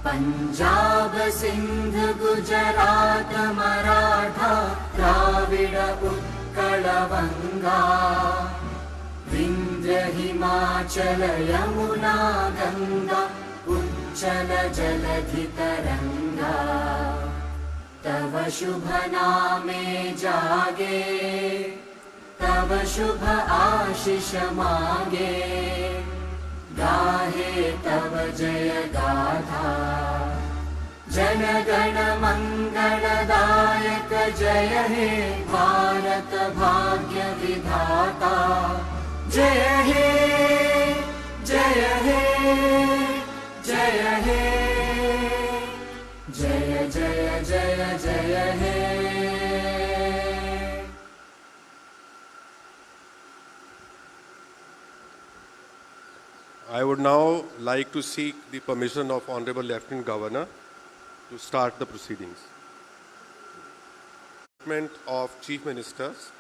पंजाब सिंध गुजरात मराठा द्राविड उत्कल वंगा विंध्य हिमाचल यमुना गंगा उच्चल जलधि तरंगा तव शुभ नामे जागे तव शुभ आशीष मांगे गाहे तव जय गाथा जन गण मंगलदायक जय हे भारत भाग्य विधाता जय हे जय हे जय हे जय जय जय जय हे। I would now like to seek the permission of Honorable Lieutenant Governor to start the proceedings. Appointment of Chief Ministers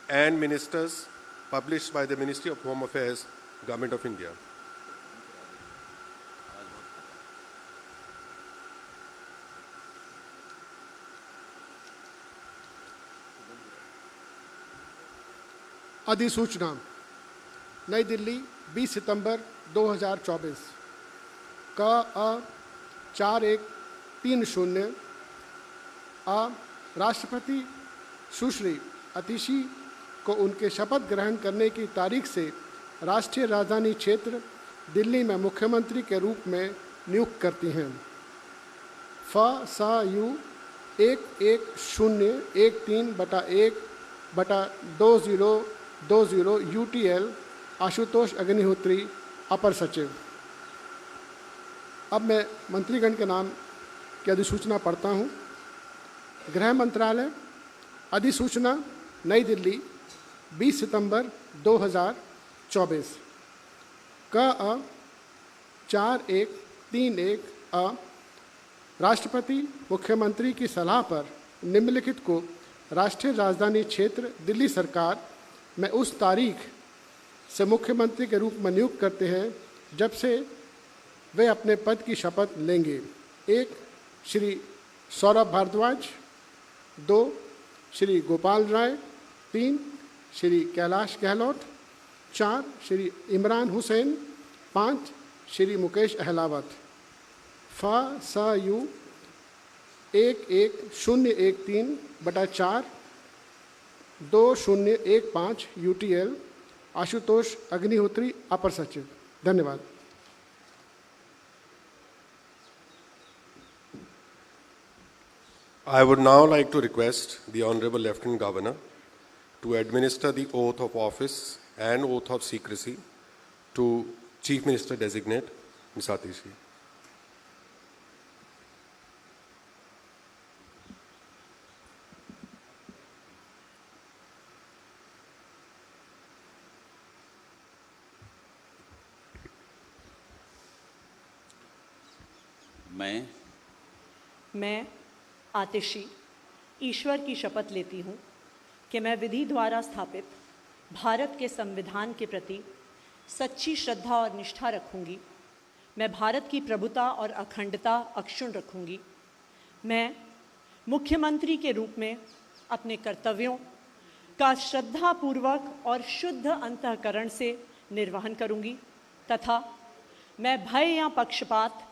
and Ministers published by the Ministry of Home Affairs, Government of India. अधिसूचना नई दिल्ली 20 सितंबर 2024 का 4130 राष्ट्रपति सुश्री अतिशी को उनके शपथ ग्रहण करने की तारीख से राष्ट्रीय राजधानी क्षेत्र दिल्ली में मुख्यमंत्री के रूप में नियुक्त करती हैं। FSU 1113/1/2020 UTL आशुतोष अग्निहोत्री अपर सचिव। अब मैं मंत्रीगण के नाम की अधिसूचना पढ़ता हूँ। गृह मंत्रालय अधिसूचना नई दिल्ली 20 सितंबर 2024 का 4131 राष्ट्रपति मुख्यमंत्री की सलाह पर निम्नलिखित को राष्ट्रीय राजधानी क्षेत्र दिल्ली सरकार में उस तारीख से मुख्यमंत्री के रूप में नियुक्त करते हैं जब से वे अपने पद की शपथ लेंगे। 1 श्री सौरभ भारद्वाज, 2 श्री गोपाल राय, 3 श्री कैलाश गहलोत, 4 श्री इमरान हुसैन, 5 श्री मुकेश अहलावत। FSU 11013/4/2015 UTL आशुतोष अग्निहोत्री अपर सचिव। धन्यवाद। I would now like to request the Honorable Lieutenant Governor to administer the oath of office and oath of secrecy to Chief Minister Designate Ms. Atishi. मैं आतिशी ईश्वर की शपथ लेती हूँ कि मैं विधि द्वारा स्थापित भारत के संविधान के प्रति सच्ची श्रद्धा और निष्ठा रखूँगी। मैं भारत की प्रभुता और अखंडता अक्षुण्ण रखूँगी। मैं मुख्यमंत्री के रूप में अपने कर्तव्यों का श्रद्धापूर्वक और शुद्ध अंतःकरण से निर्वहन करूँगी तथा मैं भय या पक्षपात,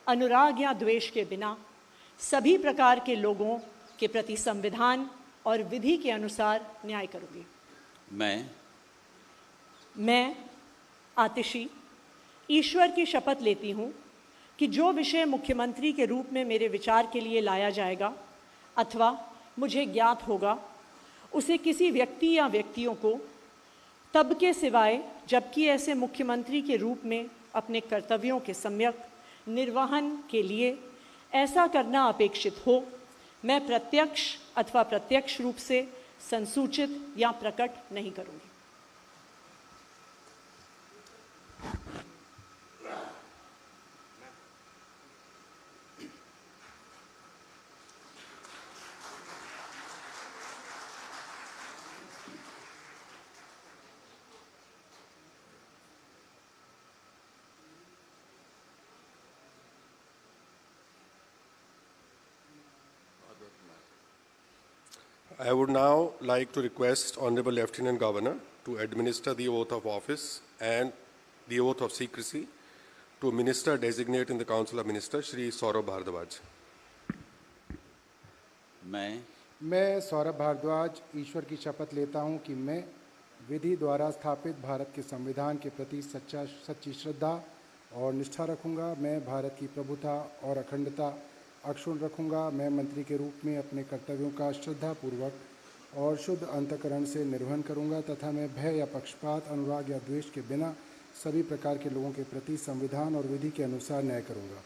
अनुराग या द्वेष के बिना सभी प्रकार के लोगों के प्रति संविधान और विधि के अनुसार न्याय करूँगी। मैं आतिशी ईश्वर की शपथ लेती हूँ कि जो विषय मुख्यमंत्री के रूप में मेरे विचार के लिए लाया जाएगा अथवा मुझे ज्ञात होगा, उसे किसी व्यक्ति या व्यक्तियों को तब के सिवाय जबकि ऐसे मुख्यमंत्री के रूप में अपने कर्तव्यों के सम्यक निर्वहन के लिए ऐसा करना अपेक्षित हो, मैं प्रत्यक्ष अथवा प्रत्यक्ष रूप से संसूचित या प्रकट नहीं करूँगी। I would now like to request Honorable Lieutenant Governor to administer the oath of office and the oath of secrecy to Minister Designate in the Council of Ministers, Shri Saurabh Bhardwaj. मैं सौरभ भारद्वाज ईश्वर की शपथ लेता हूं कि मैं विधि द्वारा स्थापित भारत के संविधान के प्रति सच्ची श्रद्धा और निष्ठा रखूंगा। मैं भारत की प्रभुता और अखंडता अक्षुण्ण रखूंगा। मैं मंत्री के रूप में अपने कर्तव्यों का श्रद्धापूर्वक और शुद्ध अंतःकरण से निर्वहन करूंगा तथा मैं भय या पक्षपात, अनुराग या द्वेष के बिना सभी प्रकार के लोगों के प्रति संविधान और विधि के अनुसार न्याय करूंगा।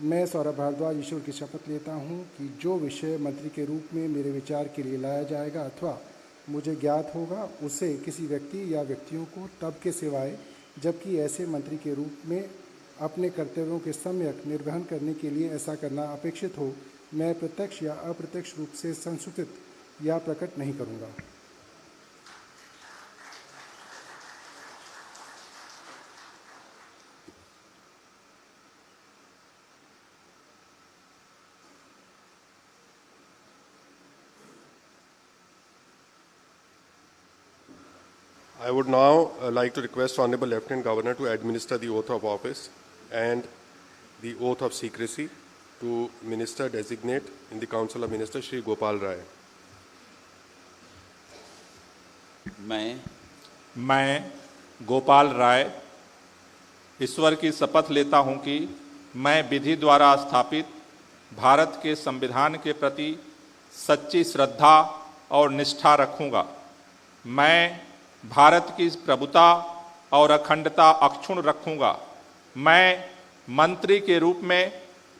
मैं सौरभ भारद्वाज ईश्वर की शपथ लेता हूं कि जो विषय मंत्री के रूप में मेरे विचार के लिए लाया जाएगा अथवा मुझे ज्ञात होगा, उसे किसी व्यक्ति या व्यक्तियों को तब के सिवाय जबकि ऐसे मंत्री के रूप में अपने कर्तव्यों के सम्यक निर्वहन करने के लिए ऐसा करना अपेक्षित हो, मैं प्रत्यक्ष या अप्रत्यक्ष रूप से संसूचित या प्रकट नहीं करूंगा। I would now like to request Honorable Lieutenant Governor to administer the oath of office and the oath of secrecy to Minister Designate in the Council of Ministers, Shri Gopal Rai. मैं गोपाल राय ईश्वर की शपथ लेता हूं कि मैं विधि द्वारा स्थापित भारत के संविधान के प्रति सच्ची श्रद्धा और निष्ठा रखूंगा। मैं भारत की प्रभुता और अखंडता अक्षुण्ण रखूंगा। मैं मंत्री के रूप में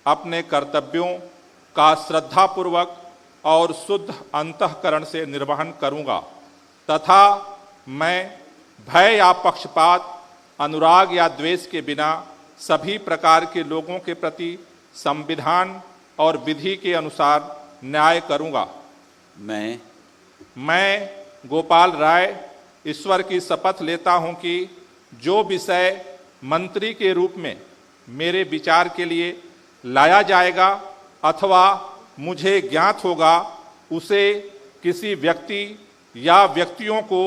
अपने कर्तव्यों का श्रद्धापूर्वक और शुद्ध अंतःकरण से निर्वहन करूंगा तथा मैं भय या पक्षपात, अनुराग या द्वेष के बिना सभी प्रकार के लोगों के प्रति संविधान और विधि के अनुसार न्याय करूंगा। मैं गोपाल राय ईश्वर की शपथ लेता हूं कि जो विषय मंत्री के रूप में मेरे विचार के लिए लाया जाएगा अथवा मुझे ज्ञात होगा, उसे किसी व्यक्ति या व्यक्तियों को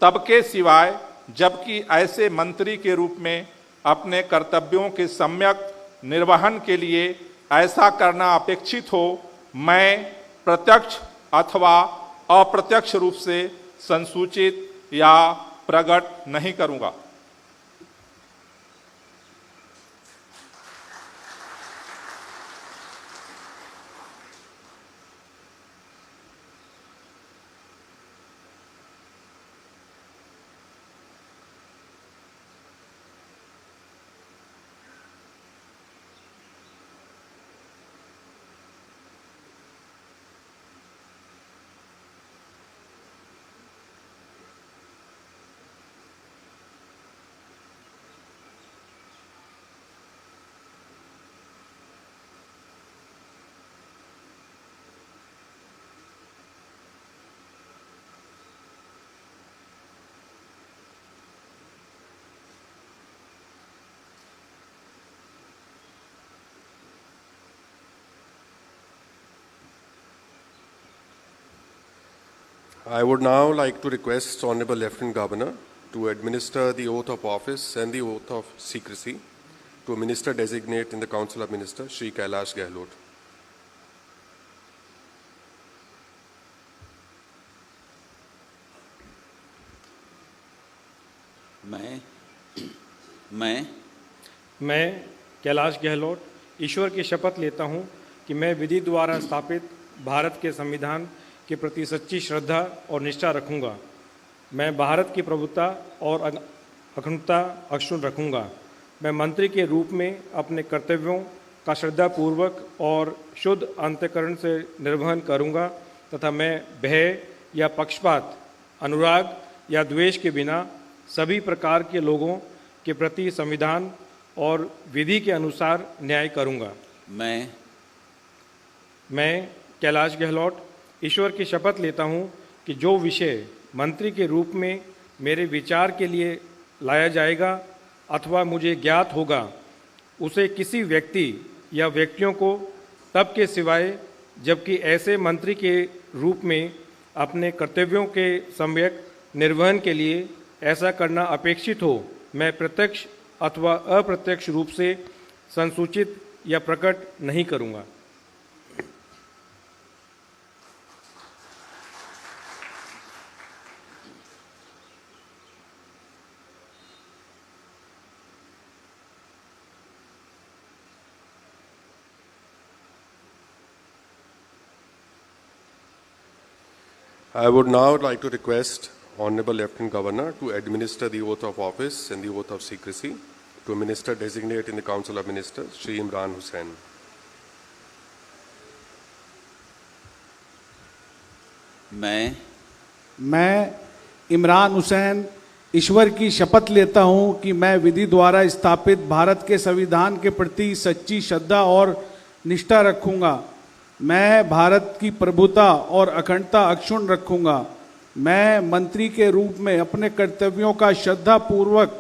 तब के सिवाय जबकि ऐसे मंत्री के रूप में अपने कर्तव्यों के सम्यक निर्वहन के लिए ऐसा करना अपेक्षित हो, मैं प्रत्यक्ष अथवा अप्रत्यक्ष रूप से संसूचित या प्रकट नहीं करूंगा। I would now like to request Honorable Lieutenant Governor to administer the oath of office and the oath of secrecy to Minister Designate in the Council of Ministers, Shri Kailash Gehlot. मैं कैलाश गहलोत ईश्वर की शपथ लेता हूं कि मैं विधि द्वारा स्थापित भारत के संविधान के प्रति सच्ची श्रद्धा और निष्ठा रखूंगा। मैं भारत की प्रभुता और अखंडता अक्षुण्ण रखूंगा। मैं मंत्री के रूप में अपने कर्तव्यों का श्रद्धापूर्वक और शुद्ध अंतःकरण से निर्वहन करूंगा तथा मैं भय या पक्षपात, अनुराग या द्वेष के बिना सभी प्रकार के लोगों के प्रति संविधान और विधि के अनुसार न्याय करूंगा। मैं कैलाश गहलोत ईश्वर की शपथ लेता हूं कि जो विषय मंत्री के रूप में मेरे विचार के लिए लाया जाएगा अथवा मुझे ज्ञात होगा, उसे किसी व्यक्ति या व्यक्तियों को तब के सिवाय जबकि ऐसे मंत्री के रूप में अपने कर्तव्यों के सम्यक निर्वहन के लिए ऐसा करना अपेक्षित हो, मैं प्रत्यक्ष अथवा अप्रत्यक्ष रूप से संसूचित या प्रकट नहीं करूँगा। I would now like to request Honorable Lieutenant Governor to administer the oath of office and the oath of secrecy to Minister Designate in the Council of Ministers, Shri Imran Hussain. मैं इमरान हुसैन ईश्वर की शपथ लेता हूं कि मैं विधि द्वारा स्थापित भारत के संविधान के प्रति सच्ची श्रद्धा और निष्ठा रखूंगा। मैं भारत की प्रभुता और अखंडता अक्षुण्ण रखूंगा। मैं मंत्री के रूप में अपने कर्तव्यों का श्रद्धापूर्वक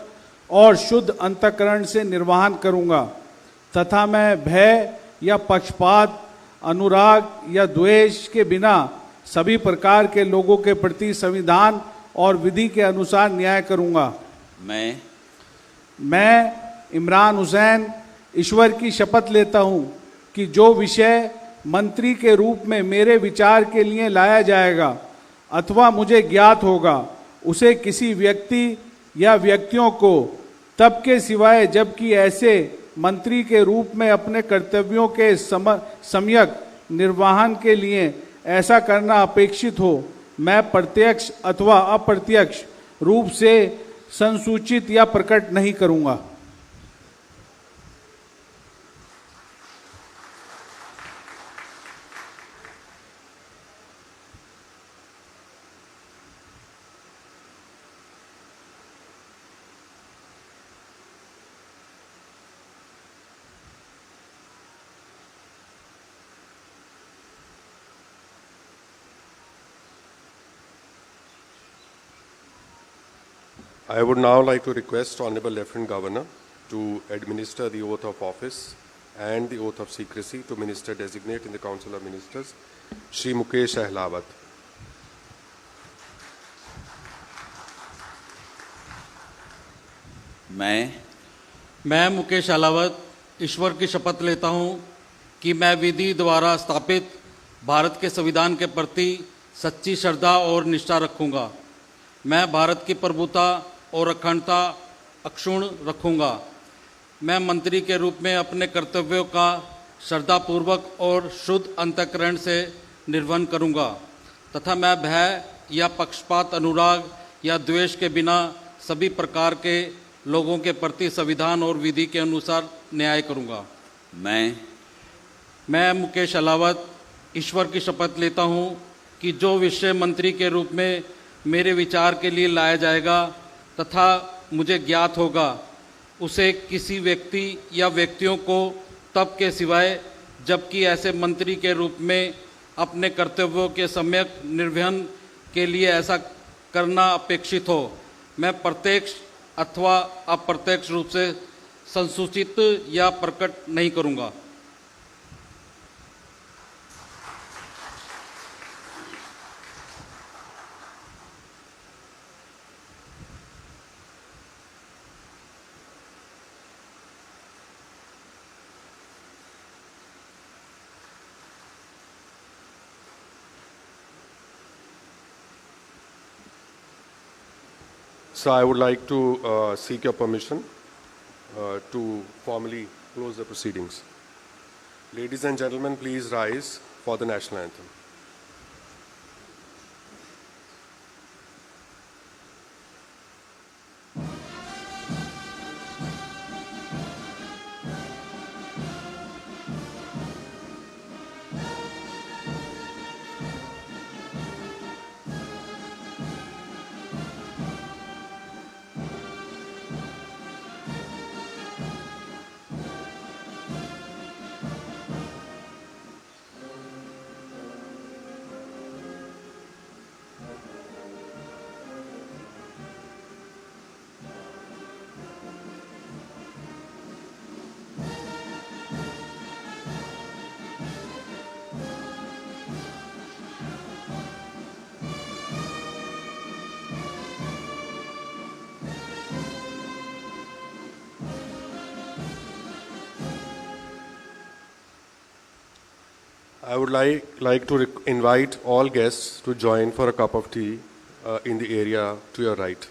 और शुद्ध अंतःकरण से निर्वहन करूंगा तथा मैं भय या पक्षपात, अनुराग या द्वेष के बिना सभी प्रकार के लोगों के प्रति संविधान और विधि के अनुसार न्याय करूंगा। मैं इमरान हुसैन ईश्वर की शपथ लेता हूं कि जो विषय मंत्री के रूप में मेरे विचार के लिए लाया जाएगा अथवा मुझे ज्ञात होगा, उसे किसी व्यक्ति या व्यक्तियों को तब के सिवाय जबकि ऐसे मंत्री के रूप में अपने कर्तव्यों के सम्यक निर्वहन के लिए ऐसा करना अपेक्षित हो, मैं प्रत्यक्ष अथवा अप्रत्यक्ष रूप से संसूचित या प्रकट नहीं करूंगा। I would now like to request Honorable Lieutenant Governor to administer the oath of office and the oath of secrecy to Minister Designate in the Council of Ministers, Shri Mukesh Ahlawat. मैं मुकेश अहलावत ईश्वर की शपथ लेता हूं कि मैं विधि द्वारा स्थापित भारत के संविधान के प्रति सच्ची श्रद्धा और निष्ठा रखूंगा। मैं भारत की प्रभुता और अखंडता अक्षुण्ण रखूंगा। मैं मंत्री के रूप में अपने कर्तव्यों का श्रद्धापूर्वक और शुद्ध अंतःकरण से निर्वहन करूंगा तथा मैं भय या पक्षपात, अनुराग या द्वेष के बिना सभी प्रकार के लोगों के प्रति संविधान और विधि के अनुसार न्याय करूंगा। मैं मुकेश अहलावत ईश्वर की शपथ लेता हूं कि जो विषय मंत्री के रूप में मेरे विचार के लिए लाया जाएगा तथा मुझे ज्ञात होगा, उसे किसी व्यक्ति या व्यक्तियों को तब के सिवाय जबकि ऐसे मंत्री के रूप में अपने कर्तव्यों के सम्यक निर्वहन के लिए ऐसा करना अपेक्षित हो, मैं प्रत्यक्ष अथवा अप्रत्यक्ष रूप से संसूचित या प्रकट नहीं करूंगा। So I would like to seek your permission to formally close the proceedings. Ladies and gentlemen, please rise for the national anthem. I would like to invite all guests to join for a cup of tea in the area to your right.